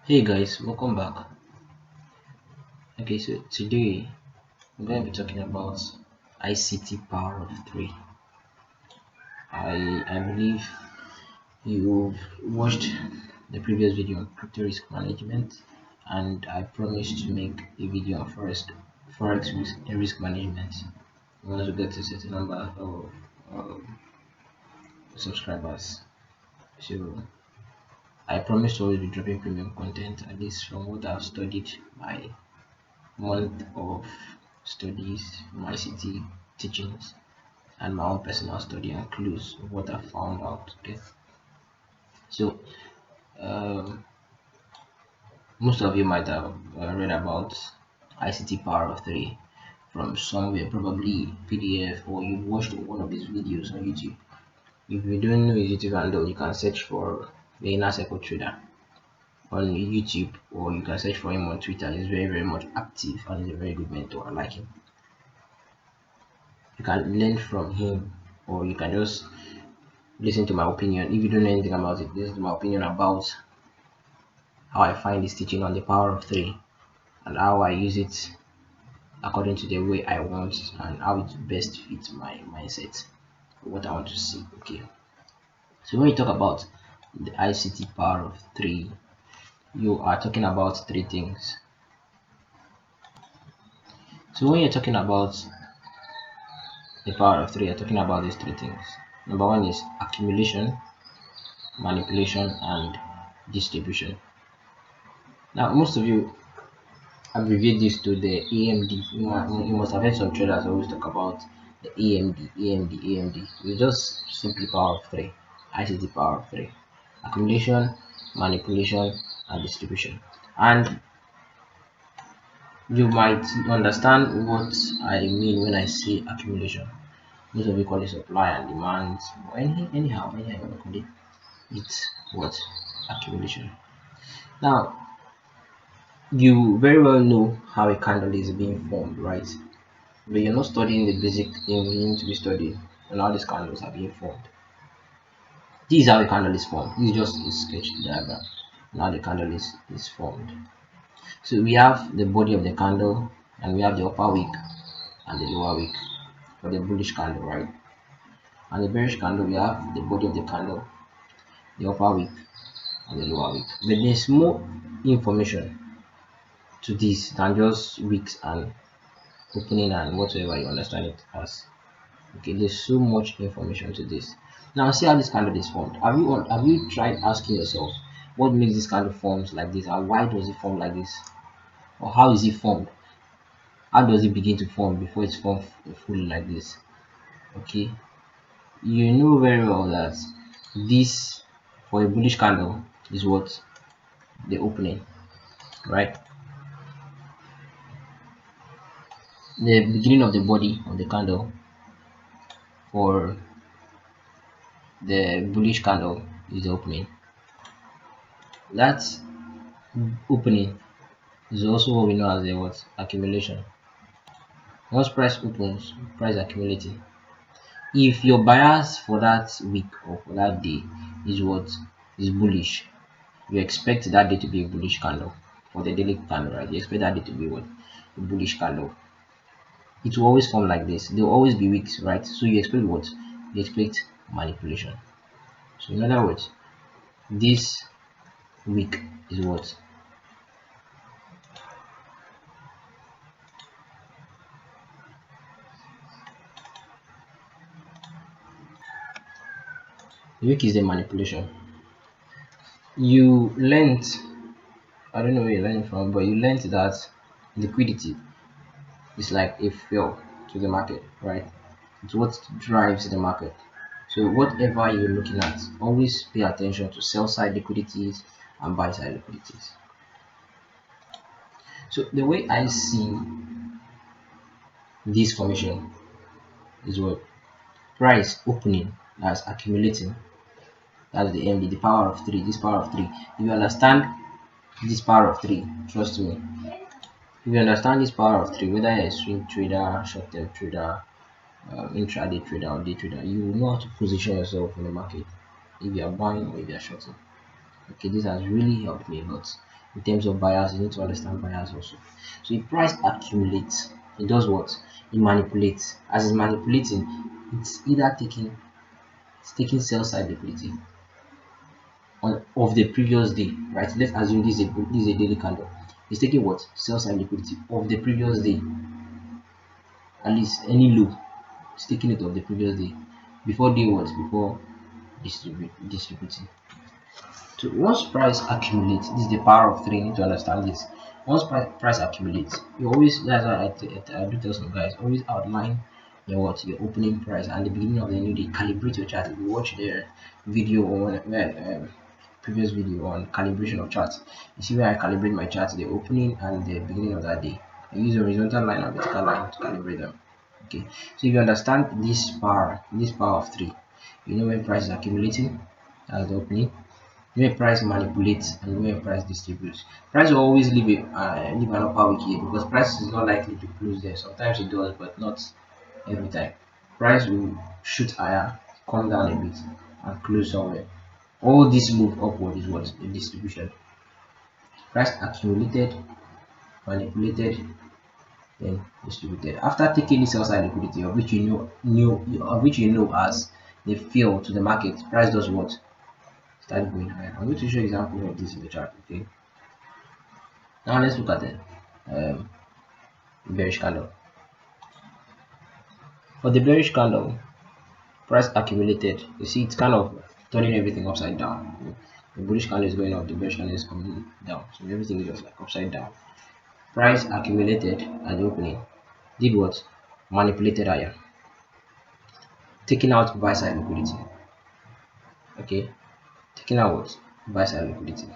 Hey guys, welcome back. Okay, so today we're going to be talking about ICT Power of Three. I believe you've watched the previous video on crypto risk management, and I promised to make a video on forex risk management once we get to a certain number of subscribers. So I promise to always be dropping premium content, at least from what I've studied my month of studies, my ICT teachings, and my own personal study and clues of what I found out. Okay, so um, most of you might have read about ICT Power of Three from somewhere, probably PDF, or you watched one of these videos on YouTube. If you don't know his YouTube handle, you can search for the Inner Circle Trader on YouTube, or you can search for him on Twitter. He's very much active and he's a very good mentor. I like him. You can learn from him, or you can just listen to my opinion. If you don't know anything about it, this is my opinion about how I find this teaching on the power of three and how I use it according to the way I want and how it best fits my mindset, what I want to see. Okay, so when you talk about the ICT power of three, you are talking about three things. So when you're talking about the power of three, you're talking about these three things. Number one is accumulation, manipulation, and distribution. Now, most of you abbreviate this to the AMD. You must have heard some traders always talk about the AMD. It's just simply power of three, ICT power of three: accumulation, manipulation, and distribution. And you might understand what I mean when I say accumulation. Most of you call it supply and demand, or anyhow you want to call it. It's what accumulation. Now, you very well know how a candle is being formed, right? But you're not studying the basic thing you need to be studying and how these candles are being formed. This is how a candle is formed. This is just a sketch diagram. Now the candle is formed. So we have the body of the candle, and we have the upper wick and the lower wick for the bullish candle, right? And the bearish candle, we have the body of the candle, the upper wick and the lower wick. But there's more information to this than just wicks and opening and whatever you understand it as. Okay, there's so much information to this. Now see how this candle is formed. Have you tried asking yourself what makes this candle forms like this, and why does it form like this, or how is it formed? How does it begin to form before it's formed fully like this? Okay, you know very well that this, for a bullish candle, is what the opening, right? The beginning of the body of the candle for the bullish candle is the opening. That opening is also what we know as the what accumulation. Once price opens, price accumulating. If your bias for that week or for that day is what is bullish, you expect that day to be a bullish candle for the daily candle, right? You expect that day to be what a bullish candle. It will always form like this. There will always be wicks, right? So you expect what? You expect manipulation. So in other words, this wick is what? The wick is the manipulation. You learned, I don't know where you learned from, but you learned that liquidity is like a fuel to the market, right? It's what drives the market. So whatever you're looking at, always pay attention to sell side liquidities and buy side liquidities. So the way I see this formation is what price opening, that's accumulating, that's the MD, the power of three. This power of three, if you understand this power of three, trust me, if you understand this power of three, whether you're a swing trader, short-term trader, intraday trader, or day trader, you will know how to position yourself in the market if you are buying or if you are shorting. Okay, this has really helped me a lot In terms of buyers, you need to understand buyers also. So if price accumulates, it does what? It manipulates. As it's manipulating, it's either taking sell side liquidity of the previous day, right? Let's assume this is a daily candle. It's taking what? Sell side liquidity of the previous day, at least any low. It's taking it of the previous day before day what? Before distributing. So once price accumulates, this is the power of three. You need to understand this. Once price accumulates, you always, that's why I do tell some guys, always outline your opening price and the beginning of the new day. Calibrate your chart. If you watch the video on previous video on calibration of charts, you see where I calibrate my charts, the opening and the beginning of that day. I use a horizontal line and vertical line to calibrate them. Okay, so if you understand this power of three, you know when price is accumulating as the opening, where price manipulates and where price distributes. Price will always leave an upper wick here because price is not likely to close there. Sometimes it does, but not every time. Price will shoot higher, come down a bit, and close somewhere. All this move upward is what? The distribution. Price accumulated, manipulated, then distributed. After taking this outside liquidity, of which you know as they fill to the market, price does what? Start going higher. I'm going to show examples of this in the chart. Okay. Now let's look at the um, bearish candle. For the bearish candle, price accumulated. You see, it's kind of turning everything upside down. The bullish candle is going up, the bearish candle is coming down. So everything is just like upside down. Price accumulated at the opening. Did what? Manipulated higher. Taking out buy side liquidity. Okay. Taking out what? Buy side liquidity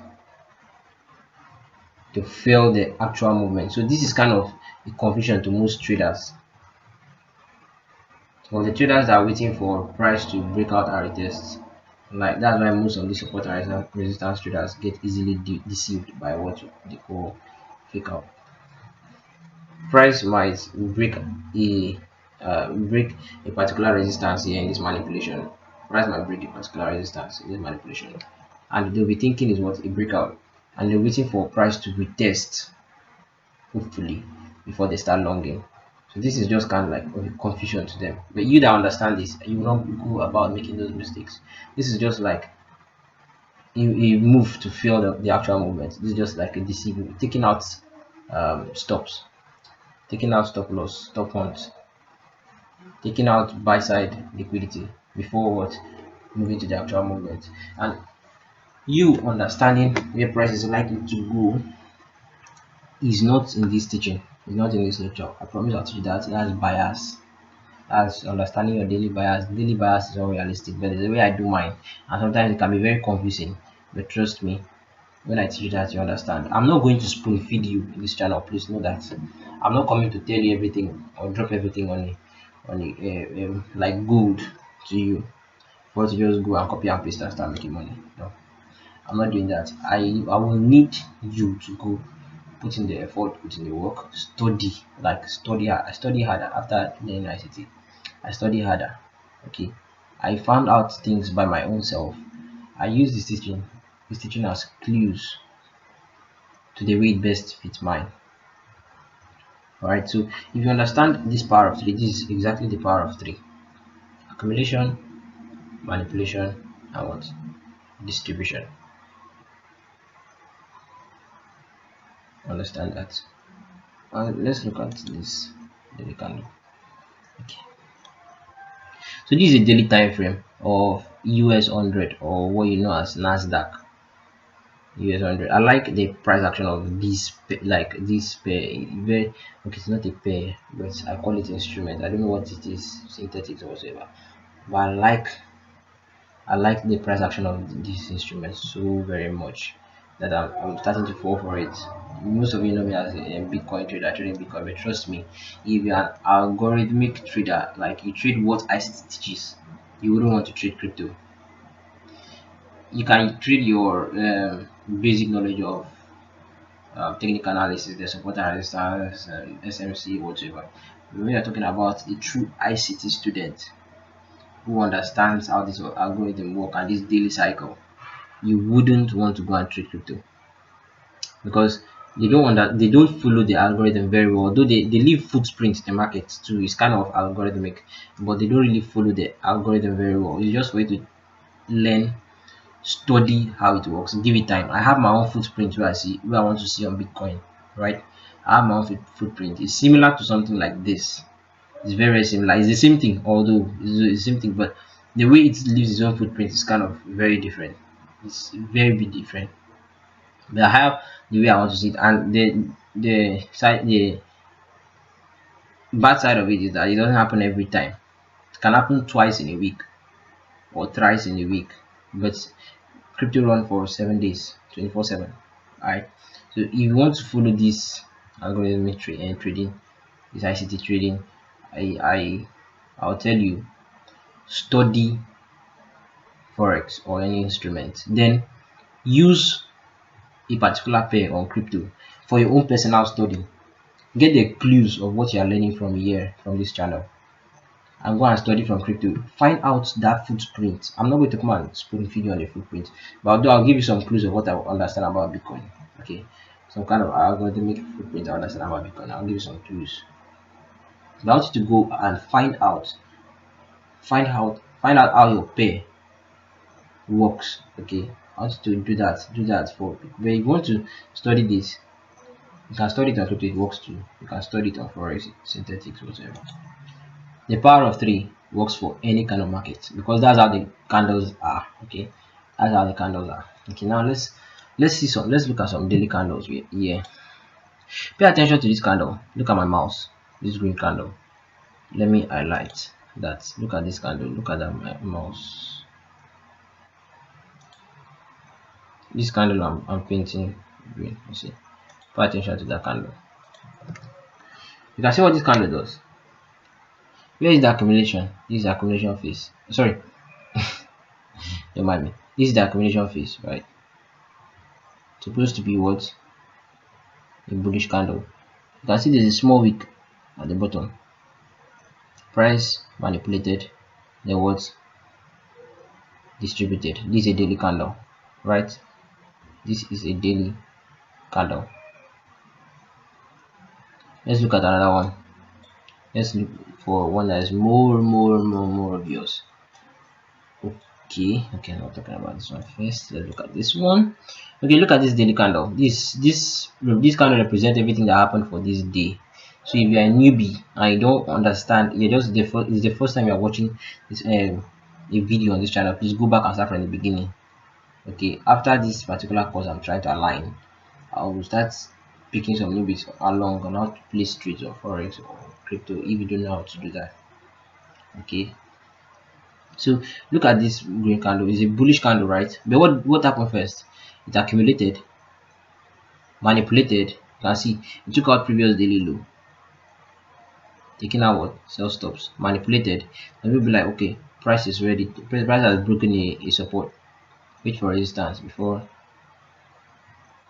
to fail the actual movement. So this is kind of a confusion to most traders. For the traders that are waiting for price to break out and retest, like that's why most of the support and resistance traders get easily deceived by what they call fake out. Price might break a particular resistance here in this manipulation. Price might break a particular resistance in this manipulation, and they'll be thinking is what a breakout, and they're waiting for price to retest, hopefully, before they start longing. So this is just kind of like a confusion to them. But you that understand this, you will not go about making those mistakes. This is just like a move to feel the actual movement. This is just like a deceiving, taking out stops, taking out stop loss, stop hunt, taking out buy side liquidity before what moving to the actual movement. And you understanding where price is likely to go is not in this teaching, it's not in this lecture. I promise I'll teach you that. That's bias. As understanding your daily bias. Daily bias is unrealistic, but the way I do mine, and sometimes it can be very confusing. But trust me, when I teach you that, you understand. I'm not going to spoon feed you in this channel. Please know that I'm not coming to tell you everything or drop everything on like gold to you for you to just go and copy and paste and start making money. No, I'm not doing that. I will need you to go put in the effort, put in the work, study, like study hard. I study harder after learning ICT. I study harder. Okay. I found out things by my own self. I use this teaching as clues to the way it best fits mine. Alright, so if you understand this power of three, this is exactly the power of three. Accumulation, manipulation, and what? Distribution. Understand that. Let's look at this daily candle. Okay. So this is a daily time frame of US 100, or what you know as Nasdaq US 100. I like the price action of like this pair. Very okay. It's not a pair, but I call it instrument. I don't know what it is, synthetics or whatever. But I like the price action of this instrument so very much that I'm starting to fall for it. Most of you know me as a Bitcoin trader, trading Bitcoin, but trust me, if you're an algorithmic trader, like you trade what ICT teaches, you wouldn't want to trade crypto. You can trade your basic knowledge of technical analysis, the support and resistance, and SMC, whatever. When you're talking about a true ICT student who understands how this algorithm work and this daily cycle, you wouldn't want to go and trade crypto. because they don't follow the algorithm very well. Though they leave footprints in the market too. It's kind of algorithmic, but they don't really follow the algorithm very well. It's just for you to learn, study how it works, give it time. I have my own footprint where I want to see on Bitcoin, right? I have my own footprint. It's similar to something like this. It's very similar. It's the same thing, although it's the same thing, but the way it leaves its own footprint is kind of very different. It's very bit different. But I have the way I want to see it, and the bad side of it is that it doesn't happen every time. It can happen twice in a week or thrice in a week, but crypto run for 7 days, 24/7. Alright. So if you want to follow this algorithmic trading, this ICT trading, I'll tell you, study Forex or any instrument. Then use a particular pair on crypto for your own personal study. Get the clues of what you are learning from here from this channel and go and study from crypto. Find out that footprint. I'm not going to come and spoon feed you on the footprint, but I'll give you some clues of what I understand about Bitcoin. Okay, some kind of algorithmic footprint I understand about Bitcoin. I'll give you some clues. But I want you to go and find out how your pair works. Okay, I want you to do that for. But if you want to study this, you can study it on crypto. It works too. You can study it on forex, synthetics, whatever. The power of three works for any kind of market because that's how the candles are. Okay, that's how the candles are. Okay, now let's look at some daily candles here. Pay attention to this candle. Look at my mouse. This green candle. Let me highlight that. Look at this candle. Look at that my mouse. This candle I'm painting green. You see. Pay attention to that candle. You can see what this candle does. Where is the accumulation? This is the accumulation phase. Sorry, don't mind me. This is the accumulation phase, right? Supposed to be what? A bullish candle. You can see there's a small wick at the bottom. Price manipulated, then what? Distributed. This is a daily candle, right? This is a daily candle. Let's look at another one. Let's look for one that is more obvious. Okay, I'm not talking about this one first. Let's look at this one. Okay, look at this daily candle. This candle represents everything that happened for this day. So if you're a newbie and you don't understand, it's the first time you're watching this a video on this channel, please go back and start from the beginning. Okay, after this particular course I'm trying to align, I will start picking some newbies along on how to place trades or forex or crypto if you don't know how to do that. Okay, so look at this green candle. It's a bullish candle, right? But what happened first? It accumulated, manipulated. You can see it took out previous daily low, taking out what? Sell stops, manipulated. And we'll be like, okay, price is ready. Price has broken a support. Wait for resistance before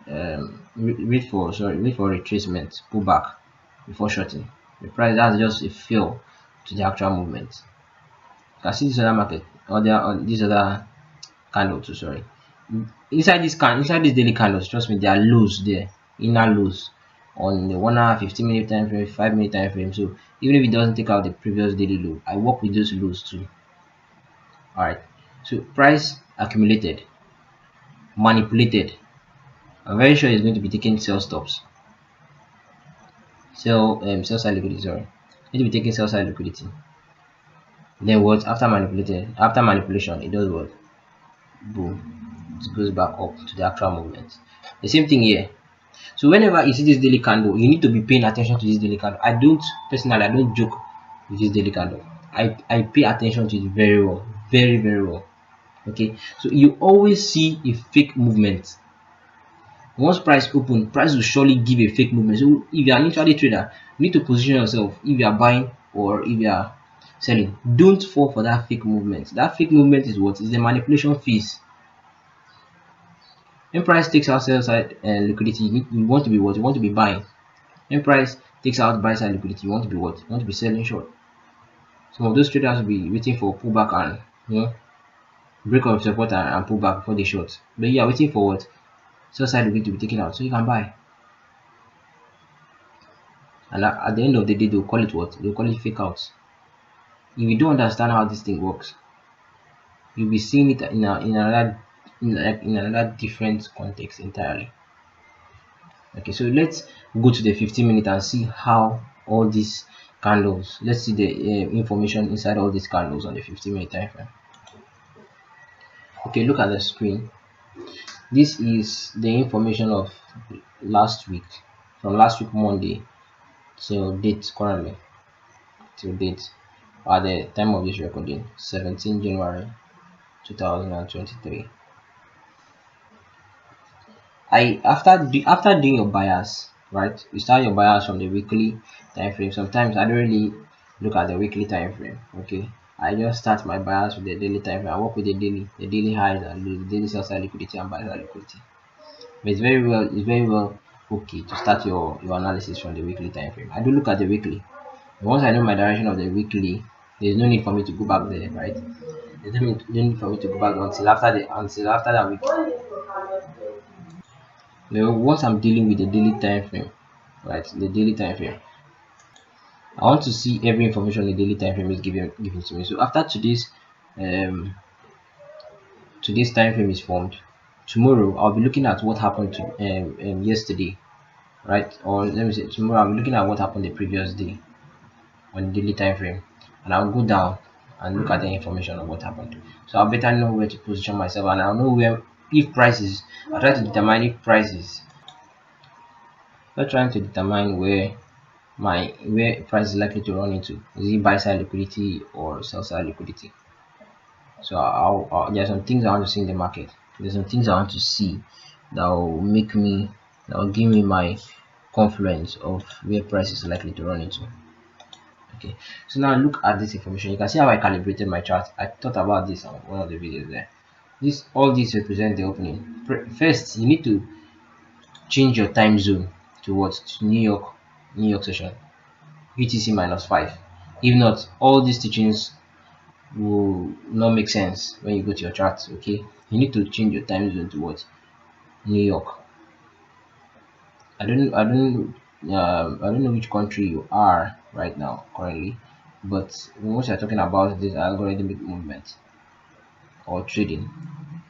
wait for retracement, pull back before shorting. The price that's just a fill to the actual movement. You can see this other market, this other candle too, sorry. Inside this daily candles, trust me, there are lows there, inner lows on the 1 hour, 15-minute time frame, 5-minute time frame. So even if it doesn't take out the previous daily low, I work with those lows too. All right, so price accumulated, manipulated. I'm very sure it's going to be taking sell stops, sell side liquidity, sorry. Going to be taking sell side liquidity. Then what? After manipulation, it does what? Boom, it goes back up to the actual movement. The same thing here. So whenever you see this daily candle, you need to be paying attention to this daily candle. I don't joke with this daily candle. I pay attention to it very well, very well. Okay, so you always see a fake movement. Once price open, price will surely give a fake movement. So if you are an intraday trader, you need to position yourself. If you are buying or if you are selling, don't fall for that fake movement. That fake movement is what? Is the manipulation phase. When price takes out sell side liquidity, you want to be what? You want to be buying. When price takes out buy side liquidity, you want to be what? You want to be selling short. Some of those traders will be waiting for pullback and break of support and pullback before they short. But you are waiting for what? sell side will going to be taken out, so you can buy. And at the end of the day, they'll call it what? They'll call it fake outs. If you don't understand how this thing works, you'll be seeing it in another different context entirely. Okay, so let's go to the 15 minute and see how all these candles. Let's see the information inside all these candles on the 15-minute time frame. Okay, look at the screen. This is the information of last week, from last week Monday till date currently, till date at the time of this recording, 17 January 2023. After doing your bias, right? You start your bias from the weekly time frame. Sometimes I don't really look at the weekly time frame. Okay, I just start my bias with the daily time frame. I work with the daily highs and the daily sell side liquidity and buy side liquidity. But it's very well okay to start your analysis from the weekly time frame. I do look at the weekly. Once I know my direction of the weekly, there's no need for me to go back there, right? There's no need for me to go back until after that week. Now, once I'm dealing with the daily time frame, right? The daily time frame, I want to see every information the daily time frame is given to me. So after um today's time frame is formed, tomorrow I'll be looking at what happened to yesterday, right? Or let me say tomorrow I'll be looking at what happened the previous day on the daily time frame, and I'll go down and look at the information of what happened. So I'll better know where to position myself, and I'll know where, if prices, I'll try to determine if prices. We're trying to determine where price is likely to run into. Is it buy side liquidity or sell side liquidity? So there are some things I want to see in the market. There's some things I want to see that will give me my confluence of where price is likely to run into. Okay, so now look at this information. You can see how I calibrated my chart. I thought about this on one of the videos there. All these represent the opening. First, you need to change your time zone to what? To New York session. UTC -5. If not, all these teachings will not make sense when you go to your charts. Okay, you need to change your time zone to what? New York. I don't know which country you are right now currently, but once you're talking about this algorithmic movement or trading,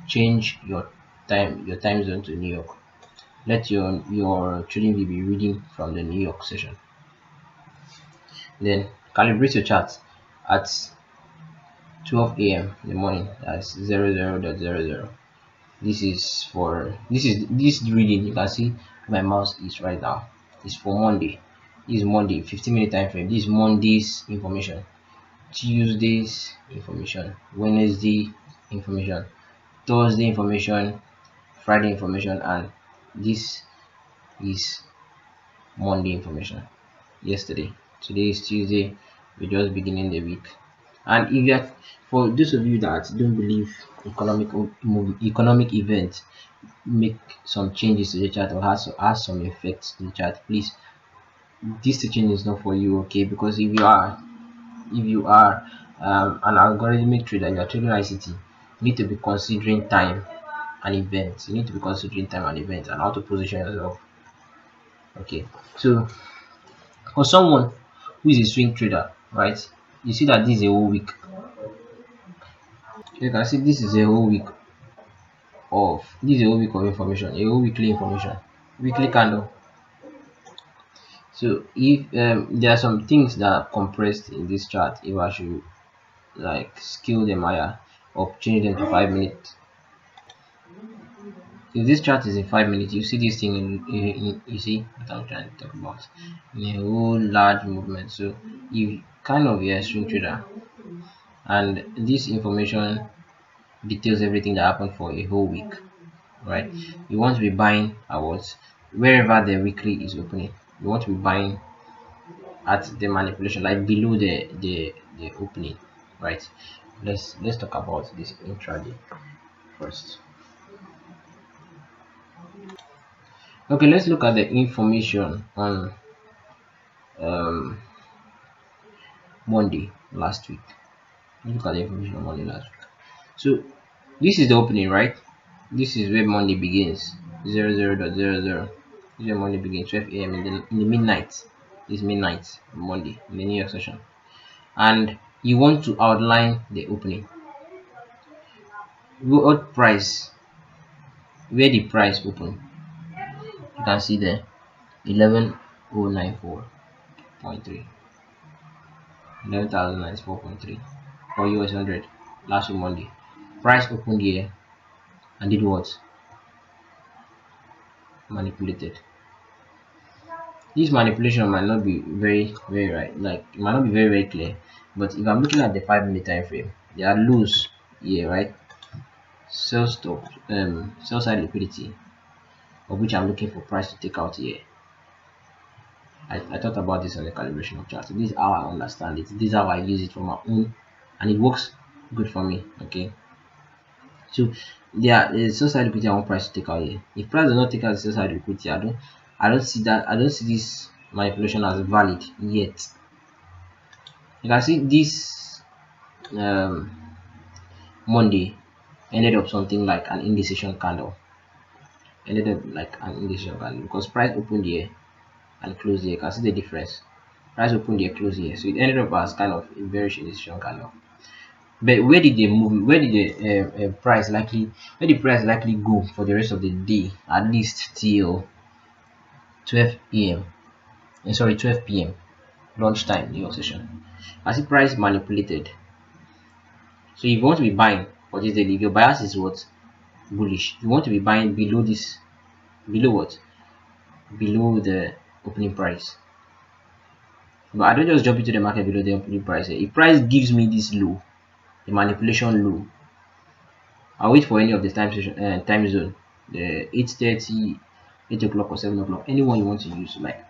change your time zone to New York. Let your trading view be reading from the New York session. Then calibrate your chart at 12 a.m. in the morning. That's 00.00. This reading, you can see my mouse is right now. It's for Monday. This is Monday, 15-minute time frame. This is Monday's information, Tuesday's information, Wednesday information, Thursday information, Friday information, and this is Monday information. Yesterday. Today is Tuesday. We're just beginning the week. And if you are, for those of you that don't believe economic events make some changes to the chart or has some effects to the chart, please, this teaching is not for you. Okay, because if you are an algorithmic trader, you are trading ICT, you need to be considering time and events. You need to be considering time and events and how to position yourself. Okay, so for someone who is a swing trader, right, you see that this is a whole week. You can see this is a whole week of information, a whole weekly information, weekly candle. So if there are some things that are compressed in this chart, if I should like scale them higher or change them to 5 minutes. If this chart is in 5 minutes, you see this thing you see what I'm trying to talk about in a whole large movement. So you kind of, yeah, swing trader, and this information details everything that happened for a whole week, right? You want to be buying awards wherever the weekly is opening. You want to be buying at the manipulation, like below the opening, right? Let's talk about this intraday first. Okay, let's look at the information on um Monday last week. Look at the information on Monday last week. So this is the opening, right? This is where Monday begins. 00.00. This is where Monday begins. 12 a.m. In the midnight. This midnight on Monday in the New York session. And you want to outline the opening. What price? Where the price open? You can see there 11,094.3. 11,094.3 for US 100 last week Monday. Price opened here and did what? Manipulated. This manipulation might not be very right, like it might not be very clear, but if I'm looking at the 5 minute time frame, there are lows here, right? Sell stop, sell side liquidity, of which I'm looking for price to take out here. I thought about this on the calibration of chart. So this is how I understand it. This is how I use it for my own, and it works good for me. Okay. So there is sell side liquidity I want price to take out here. If price does not take out the sell side liquidity, I don't see that. I don't see this manipulation as valid yet. You can see this Monday ended up something like an indecision candle. Ended up like an indecision candle because price opened here and closed here. You can see the difference. Price opened here, closed here, so it ended up as kind of a bearish indecision candle. But where did they move? Where did the price likely? Where the price likely go for the rest of the day? At least till 12 a.m. Sorry, 12 p.m. lunchtime New York session. I see price manipulated. So if you want to be buying for this daily, if your bias is what? Bullish. You want to be buying below this, below what? Below the opening price. But I don't just jump into the market below the opening price. If price gives me this low, the manipulation low, I'll wait for any of the time zone, the 8:30, 8 o'clock or 7 o'clock, anyone you want to use. Like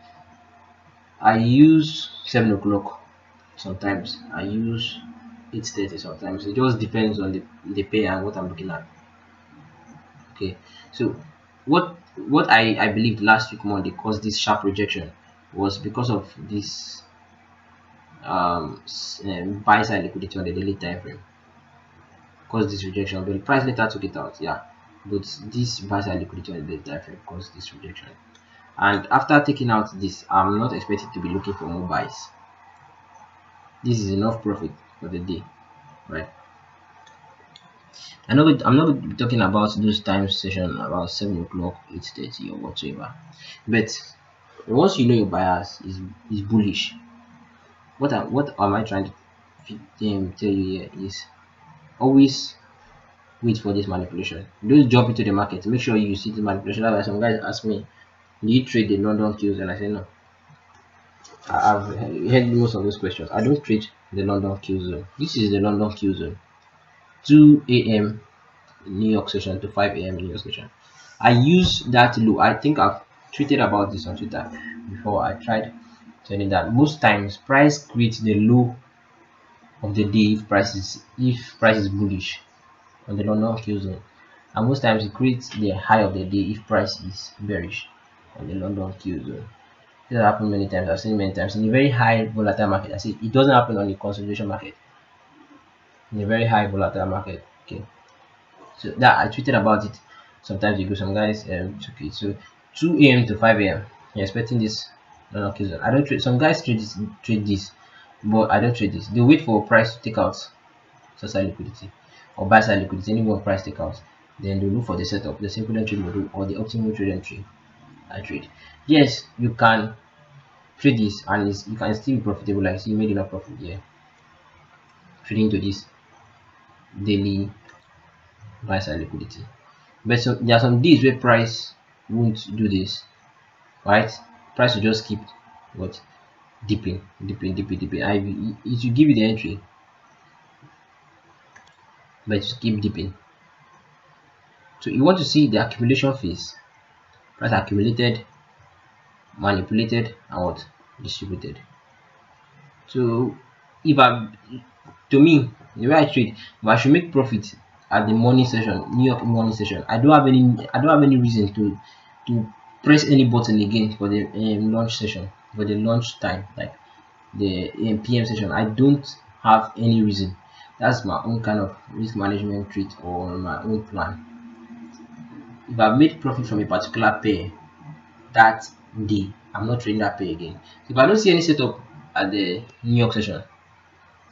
I use 7 o'clock sometimes, I use 8:30 sometimes. It just depends on the pay and what I'm looking at. Okay, so what I believed last week Monday caused this sharp rejection was because of this buy side liquidity on the daily time frame caused this rejection, but the price later took it out. Yeah, but this buy side liquidity on the daily time frame caused this rejection. And after taking out this, I'm not expected to be looking for more buys. This is enough profit for the day, right? I'm not talking about those time session about 7 o'clock, 8:30 or whatever. But once you know your bias is bullish, what am I trying to tell you here is always wait for this manipulation. Don't jump into the market. Make sure you see the manipulation. That's why some guys ask me, do you trade the London Qs? And I say no. I've heard most of those questions. I don't trade the London Q zone. This is the London Q zone. 2 a.m. New York session to 5 a.m. New York session. I use that low. I think I've tweeted about this on Twitter before. I tried telling that most times price creates the low of the day if price is bullish on the London Q zone, and most times it creates the high of the day if price is bearish on the London Q zone. This has happened many times. I've seen many times in a very high volatile market. I see it doesn't happen on the consolidation market. In a very high volatile market, okay. So that I tweeted about it sometimes ago. Some guys took it. So 2 a.m. to 5 a.m. You're expecting this London zone. I don't trade. Some guys trade this, but I don't trade this. They wait for price to take out sell-side liquidity or buy-side liquidity. Any one price take out, then they look for the setup, the simple trade model or the optimal trade entry. I trade. Yes, you can trade this and you can still be profitable. Like you made enough profit here trading to this daily buy side liquidity. But so there are some days where price won't do this, right? Price will just keep what dipping. It will give you the entry, but it will keep dipping. So you want to see the accumulation phase. Price accumulated, manipulated, and what distributed. So if I to me the way I trade, if I should make profit at the morning session, New York morning session, I don't have any reason to press any button again for the launch session, for the launch time, like the PM session. I don't have any reason. That's my own kind of risk management treat or my own plan. If I've made profit from a particular pair that day, I'm not trading that pair again. If I don't see any setup at the New York session,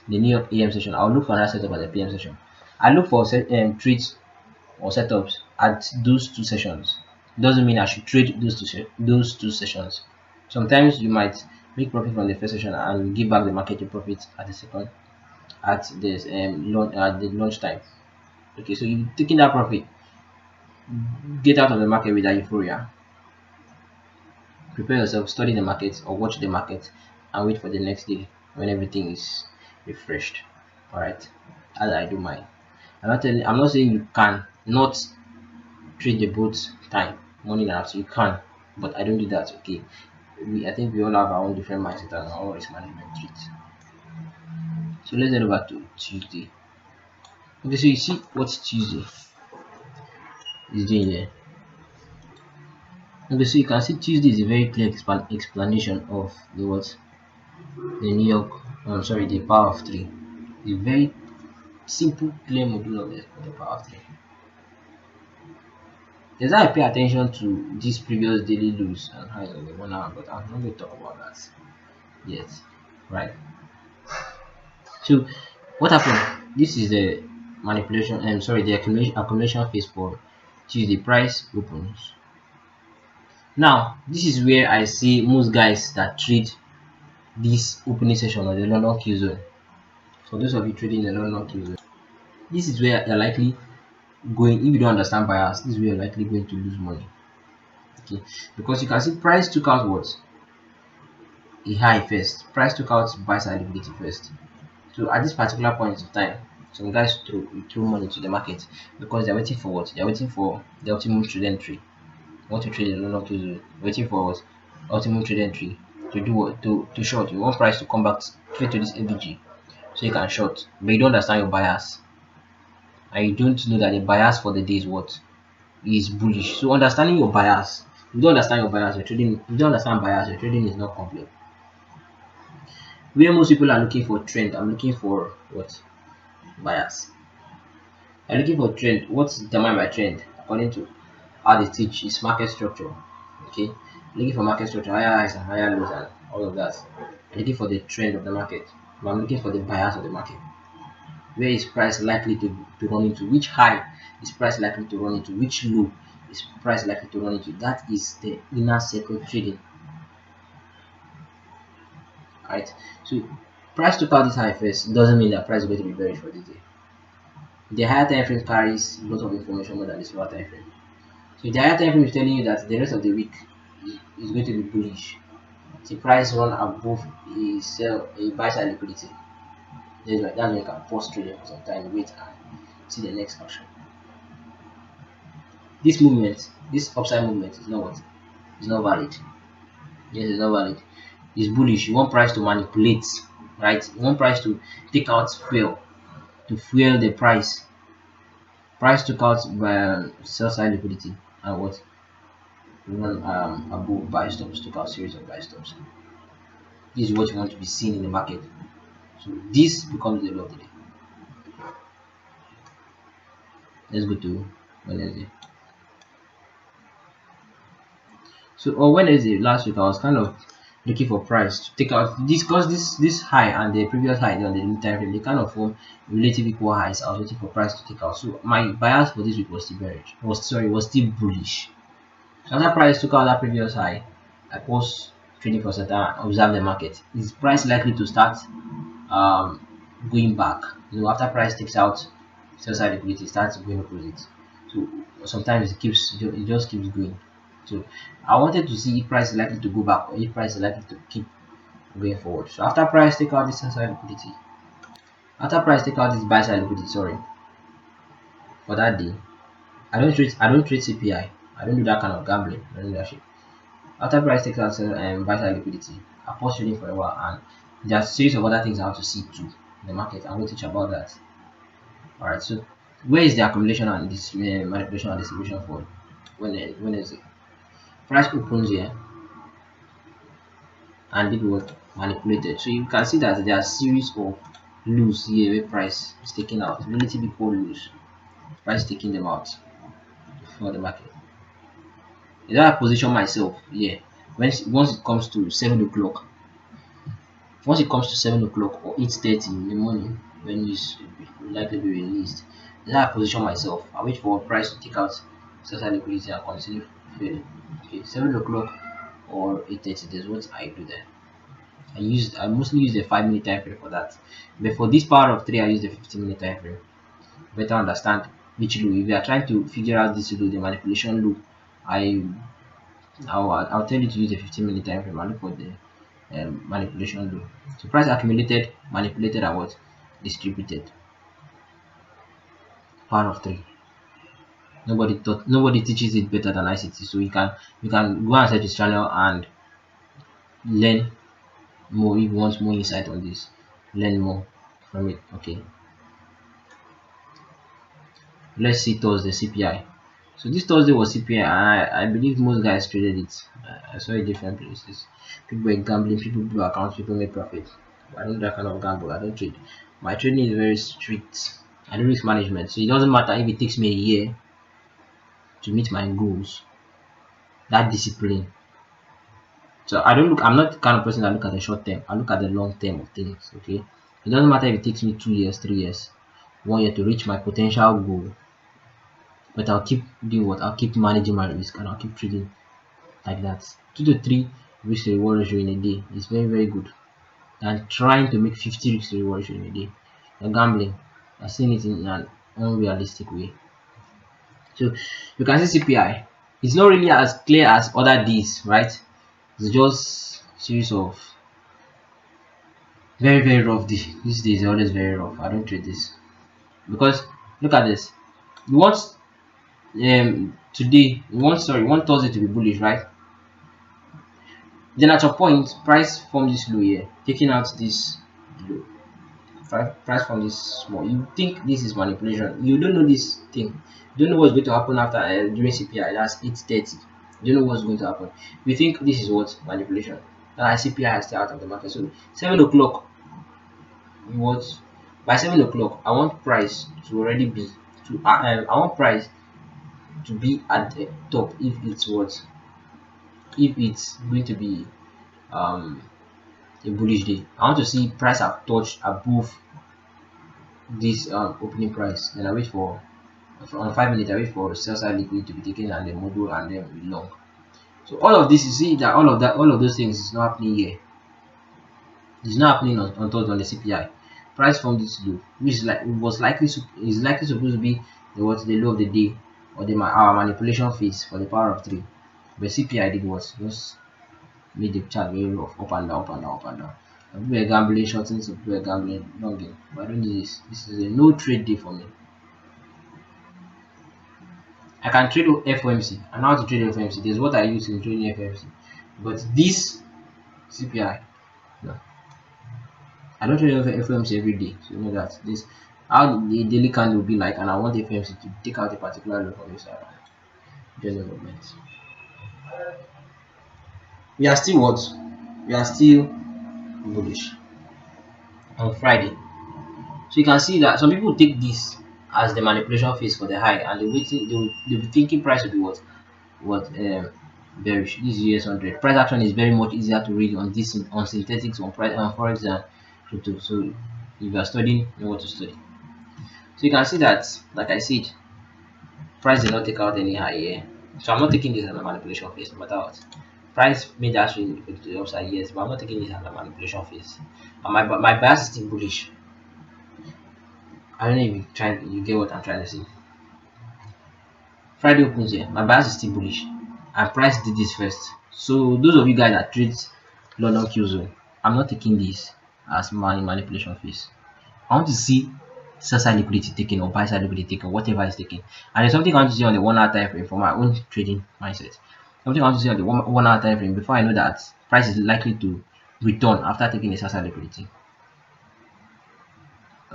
the New York AM session, I'll look for another setup at the PM session. I look for trades or setups at those two sessions. Doesn't mean I should trade those two sessions. Sometimes you might make profit from the first session and give back the market your profit at the second at this at the launch time. Okay, so you taking that profit, get out of the market with that euphoria. Prepare yourself, study the market or watch the market, and wait for the next day when everything is refreshed. All right, as I do mine. I'm not saying you can not trade the both time, morning and after. You can, but I don't do that. Okay, I think we all have our own different mindset and our own risk management traits. So let's head over to Tuesday. Okay, so you see what Tuesday is doing here. Okay, so you can see Tuesday is a very clear explanation of the what the New York. I'm sorry, the Power of Three. A very simple, clear module of the Power of Three. There's how I pay attention to this previous daily lows and highs of the 1 hour, but I'm not going to talk about that yet. Right. So what happened? This is the manipulation. I'm sorry, the accumulation phase for Tuesday. Price opens. Now this is where I see most guys that trade this opening session of the London Q zone. For those of you trading the London Q zone, this is where you're likely going. If you don't understand bias, this is where you're likely going to lose money. Okay, because you can see price took out what a high first. Price took out buy side liquidity first. So at this particular point of time, some guys throw money to the market because they're waiting for what? They're waiting for the optimum trade entry. Want to trade in London Q zone, waiting for what? Optimum trade entry to do what? To short. You want price to come back straight to this ABG so you can short, but you don't understand your bias, and you don't know that the bias for the day is what is bullish. So understanding your bias, if you don't understand your bias, your trading. If you don't understand bias, your trading is not complete. Where most people are looking for trend, I'm looking for what? Bias. I'm looking for trend. What's determined by trend? According to how they teach is market structure. Okay, looking for market structure, higher highs and higher lows and all of that. I'm looking for the trend of the market. But I'm looking for the bias of the market. Where is price likely to run into? Which high is price likely to run into? Which low is price likely to run into? That is the inner circle trading. Right. So price took out this high first doesn't mean that price is going to be bearish for this day. The higher time frame carries a lot of information more than the slower time frame. So the higher time frame is telling you that the rest of the week is going to be bullish. The price run above a buy side liquidity. That's when you can pause trading for some time, wait and see the next action. This movement, this upside movement is not what? It's not valid. Yes, it's not valid. It's bullish. You want price to manipulate, right? You want price to take out fuel, to fuel the price. Price took out by sell side liquidity and what? Run above buy stops, took out series of buy stops. This is what you want to be seen in the market. So this becomes the law of the day. Let's go to Wednesday. So on Wednesday last week, I was kind of looking for price to take out this because this high and the previous high on the time frame, they kind of form relative equal highs. I was waiting for price to take out. So my bias for this week was still bearish. Was still bullish. So after price took out that previous high, I paused trading for certain and observe the market. Is price likely to start going back? You know, after price takes out sell side liquidity, starts going opposite. So sometimes it just keeps going. So I wanted to see if price is likely to go back or if price is likely to keep going forward. So after price take out this sell side liquidity, after price take out this buy side liquidity, sorry, for that day, I don't trade CPI. I don't do that kind of gambling. I don't do that shit. After price takes out buy side liquidity, I pause trading for a while and there's a series of other things I have to see too in the market. I'm going to teach about that. Alright, so where is the accumulation and this manipulation and distribution for when is it? Price opens here and it was manipulated. So you can see that there are series of lows here where price is taking out relatively equal lows. Price taking them out for the market. Is how I position myself. Yeah. Once it comes to 7 o'clock, once it comes to 7 o'clock or 8:30 in the morning, when news will likely be released, then I position myself. I wait for price to take out certain liquidity and continue trading. Okay, 7 o'clock or 8:30. That's what I do there. I mostly use the 5 minute time frame for that. But for this power of three, I use the 15 minute time frame. Better understand which loop. If you are trying to figure out this loop, the manipulation loop, I I'll tell you to use a 15 minute time frame and look for the manipulation loop. So price accumulated, manipulated, and what distributed. Power of three. Nobody teaches it better than ICT. So you can go and search this channel and learn more if you want more insight on this. Learn more from it. Okay. Let's see Thursday CPI. So this Thursday was CPI, and I believe most guys traded it. I saw it different places. People were gambling, people blew accounts, people made profit. I don't do that kind of gamble. I don't trade. My trading is very strict. I do risk management, so it doesn't matter if it takes me a year to meet my goals. That discipline. So I don't look. I'm not the kind of person that look at the short term. I look at the long term of things. Okay. It doesn't matter if it takes me 2 years, 3 years, 1 year to reach my potential goal. But I'll keep doing what? I'll keep managing my risk and I'll keep trading like that. 2 to 3 risk to reward ratio in a day is very, very good. And trying to make 50 risk to reward ratio in a day. You're gambling. You're seeing it in an unrealistic way. So you can see CPI. It's not really as clear as other D's, right? It's just series of very, very rough D. This day is always very rough. I don't trade this. Because look at this. You want today, you want Thursday to be bullish, right? Then at your point, price form this low here, taking out this low. Price from this small. You think this is manipulation. You don't know this thing. You don't know what's going to happen after during CPI. That's 8:30. You don't know what's going to happen. You think this is what manipulation. CPI is still out of the market. So 7 o'clock, what by 7 o'clock, I want price to already be to I want price to be at the top if it's going to be um a bullish day. I want to see price have touched above this opening price. Then I wait for on 5 minutes. I wait for sell side liquid to be taken and the module and then we long. So all of this, you see that all of those things is not happening here. It's not happening on the CPI. Price from this low, which is like was likely is likely supposed to be the low of the day or our manipulation phase for the power of three. But CPI did what? Just made the chart very rough, up and down, up and down, up and down. Some people are gambling, shorting, some people are gambling, longing. But I don't do this. This is a no trade day for me. I can trade FOMC. I know how to trade FOMC. There's what I use in trading FOMC. But this CPI, no. I don't trade FOMC every day. So you know that this how the daily candle will be like, and I want FOMC to take out a particular low from this general movement. We are still what? We are still bullish on Friday. So you can see that some people take this as the manipulation phase for the high, and they'll be thinking price will be bearish. This is US 100. Price action is very much easier to read on this on synthetics on price on forex and crypto. So if you are studying, you know what to study. So you can see that, like I said, price did not take out any high here. So I'm not taking this as a manipulation phase, no matter what. Price made that swing to the upside, yes, but I'm not taking this as a manipulation phase. And my bias is still bullish. I don't know if you get what I'm trying to say. Friday opens here. My bias is still bullish. And price did this first. So those of you guys that trade London Q zone, I'm not taking this as my manipulation phase. I want to see sell side liquidity taken or buy side liquidity taken, whatever is taken. And there's something I want to see on the 1 hour time frame for my own trading mindset. Something I want to see on the 1 hour time frame before I know that price is likely to return after taking a sell side liquidity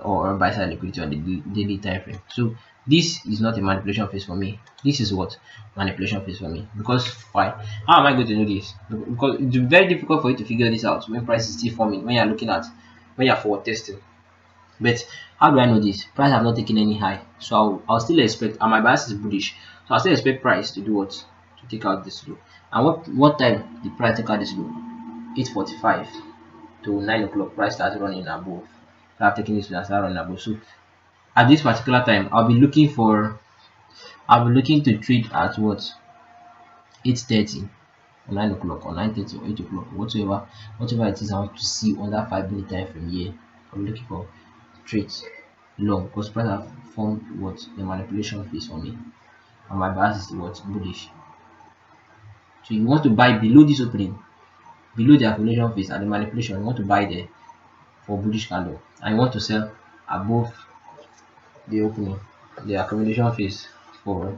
or buy side liquidity on the daily time frame. So this is not a manipulation phase for me. This is what manipulation phase for me. Because why? How am I going to know this? Because it's very difficult for you to figure this out when price is still forming, when you're forward testing. But how do I know this? Price have not taken any high, so I'll still expect, and my bias is bullish, so I'll still expect price to do what? To to take out this low. And what time the price take out this low? 8:45 to 9 o'clock. Price starts running above. So I've taken this low and start running above. So at this particular time, I'll be looking to trade at what, 8:30 or 9 o'clock or 9:30 or 8 o'clock, whatever it is I want to see on that 5 minute time frame here. I'm looking for trades long because price have formed what, the manipulation phase for me, and my bias is what, bullish. So you want to buy below this opening, below the accumulation phase and the manipulation. You want to buy there for bullish candle, and you want to sell above the opening, the accumulation phase, for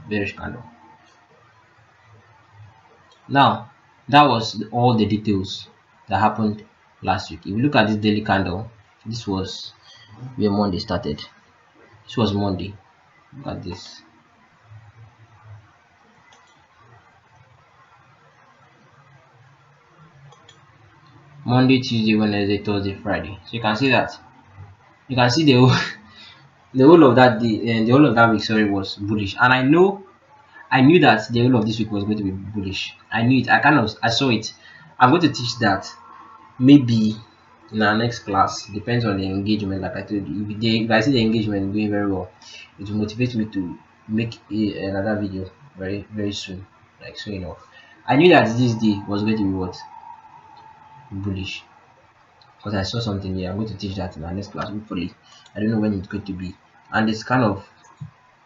bearish candle. Now, that was all the details that happened last week. If you look at this daily candle, this was where Monday started. This was Monday. Look at this. Monday, Tuesday, Wednesday, Thursday, Friday. So you can see that. You can see the whole, the whole of that day and the whole of that week, sorry, was bullish. And I knew that the whole of this week was going to be bullish. I knew it. I saw it. I'm going to teach that maybe in our next class. Depends on the engagement. Like I told you, if I see the engagement going very well, it will motivate me to make another video very very soon, like soon enough. I knew that this day was going to be what, bullish, because I saw something here. I'm going to teach that in our next class, hopefully. I don't know when it's going to be. And it's kind of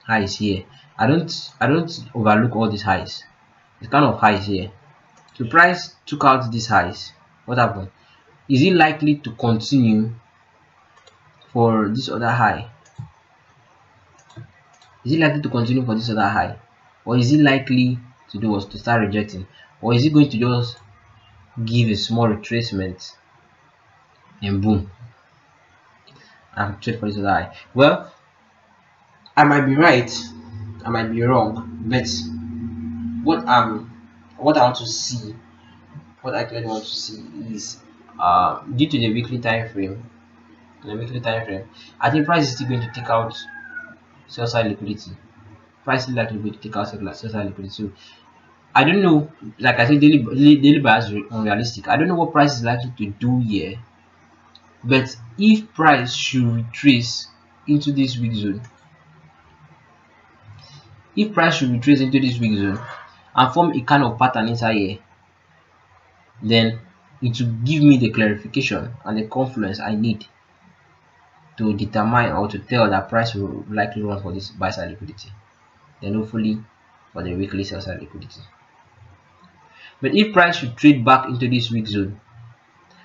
highs here. I don't overlook all these highs. It's kind of highs here. So price took out these highs. What happened? Is it likely to continue for this other high? Is it likely to continue for this other high? Or is it likely to do was to start rejecting? Or is it going to just give a small retracement and boom, and trade for this other high? Well, I might be right, I might be wrong, but what I want to see, what I clearly want to see is due to the weekly time frame, I think price is still going to take out sell side liquidity. Price is likely going to take out sell side liquidity. So I don't know, like I said, daily bias unrealistic. I don't know what price is likely to do here, but if price should retrace into this weak zone, and form a kind of pattern inside here, then it will give me the clarification and the confluence I need to determine or to tell that price will likely run for this buy side liquidity, then hopefully for the weekly sell side liquidity. But if price should trade back into this weak zone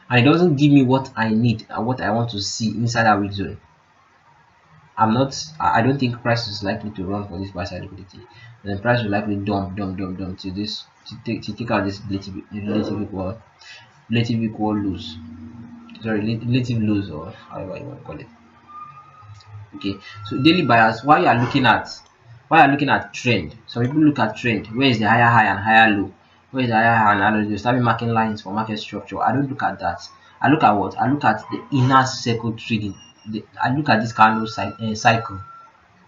and it doesn't give me what I need and what I want to see inside that weak zone, I don't think price is likely to run for this buy side liquidity. Then price will likely dump to this, to take out this relative equal lows. Sorry, relative lows, or however you want to call it. Okay, so daily bias, while you're looking at trend, some people look at trend. Where is the higher high and higher low? Where is the higher high and higher low? You start marking lines for market structure. I don't look at that. I look at what? I look at the inner circle trading. I look at this candle cycle.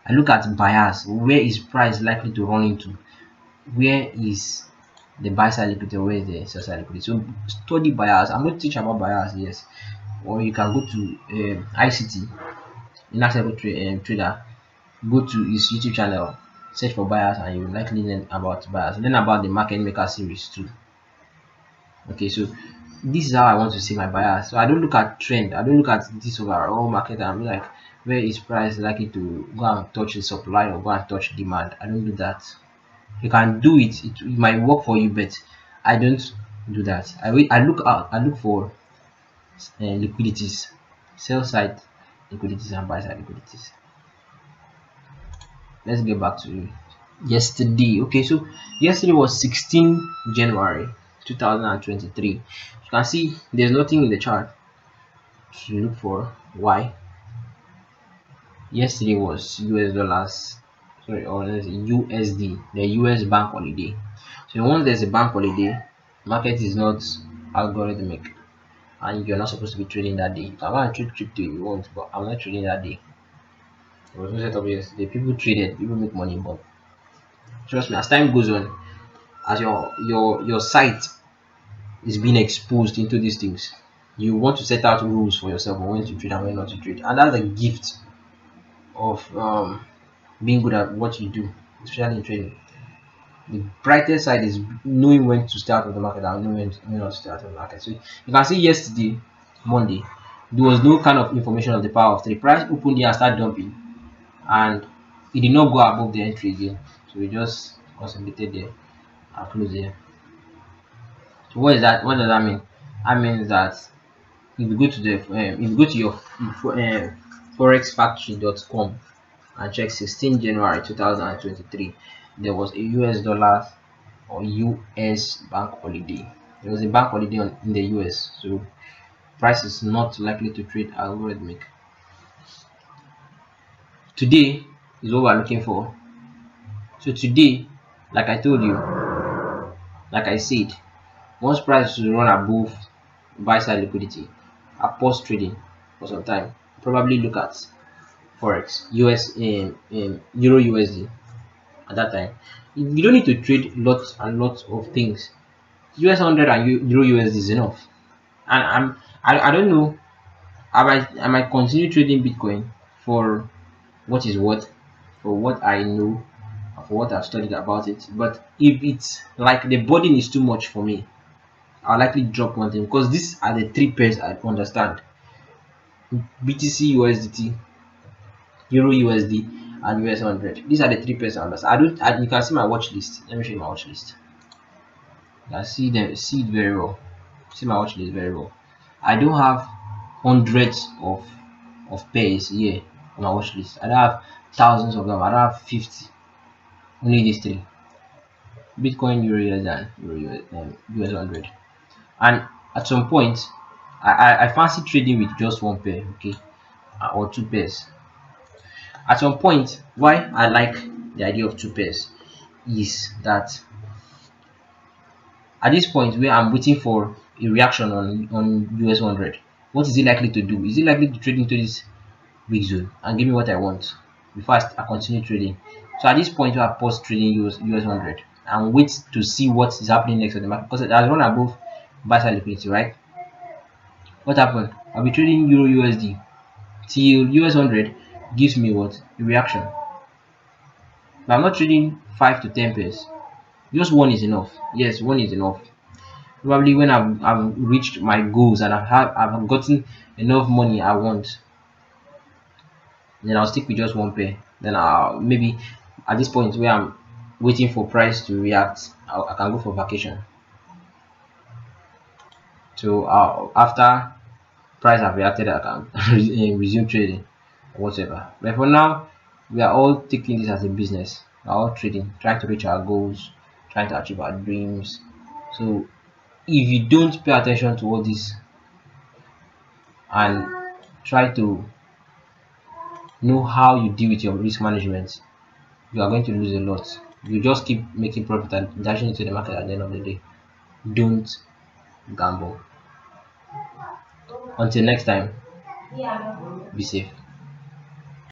I look at bias. Where is price likely to run into? Where is the buy side liquidity? Where is the sell side liquidity? So study bias. I'm going to teach about bias, yes. Or you can go to ICT, inner circle trader. Go to his YouTube channel, search for bias, and you will likely learn about bias. Learn about the market maker series too. Okay, so this is how I want to see my bias. So I don't look at trend, I don't look at this overall market, and I'm like, where is price likely to go and touch the supply or go and touch demand? I don't do that. You can do it, it might work for you, but I don't do that. I look for liquidities, sell side liquidities and buy side liquidities. Let's get back to yesterday. Okay, so yesterday was 16 January 2023. You can see there's nothing in the chart to look for. Why? Yesterday was US dollars, sorry, or let's say USD, the US bank holiday. So once there's a bank holiday, market is not algorithmic, and you're not supposed to be trading that day. You can want to trade crypto if you want, but I'm not trading that day. It was no set up yesterday. People traded, people make money, but trust me, as time goes on, as your site is being exposed into these things, you want to set out rules for yourself on when to trade and when not to trade, and that's a gift of being good at what you do, especially in trading. The brightest side is knowing when to start with the market and knowing when not to start with the market. So you can see yesterday, Monday, there was no kind of information of the power of three. Price opened here and started dumping, and it did not go above the entry again. So we just consolidated there and closed there. So what is that? What does that mean? That means that if you go to the if you go to your forexfactory.com and check 16 January 2023, there was a US dollar or US bank holiday. There was a bank holiday in the US, so price is not likely to trade algorithmic. Today is what we're looking for. So today, like I told you, like I said, once price will run above buy side liquidity, I pause trading for some time. Probably look at Forex, US Euro USD at that time. You don't need to trade lots and lots of things. US 100 and Euro USD is enough. And I don't know. I might continue trading Bitcoin for what is worth, for what I know, for what I've studied about it. But if it's like the burden is too much for me, I'll likely drop one thing, because these are the three pairs I understand: BTC USDT, Euro USD, and US 100. These are the three pairs I understand. You can see my watch list. Let me show you my watch list. You can see it very well. See my watch list very well. I don't have hundreds of pairs here on my watch list. I don't have thousands of them. I don't have 50. Only these three: Bitcoin, Euro USD, and US 100. And at some point, I fancy trading with just one pair, okay, or two pairs. At some point, why I like the idea of two pairs is that at this point where I'm waiting for a reaction on US 100, what is it likely to do? Is it likely to trade into this weak zone and give me what I want before I continue trading? So at this point where I pause trading US 100 and wait to see what is happening next on the market, because it has run above buy side liquidity, right? What happened? I'll be trading Euro USD till US 100 gives me what? A reaction. But I'm not trading 5 to 10 pairs. Just one is enough. Yes, one is enough. Probably when I've reached my goals and I've gotten enough money I want, then I'll stick with just one pair. Then I'll maybe at this point where I'm waiting for price to react, I can go for vacation. So after price have reacted, I can resume trading or whatever. But for now, we are all taking this as a business. We're all trading, trying to reach our goals, trying to achieve our dreams. So if you don't pay attention to all this and try to know how you deal with your risk management, you are going to lose a lot. You just keep making profit and dashing into the market at the end of the day. Don't gamble. Until next time, be safe.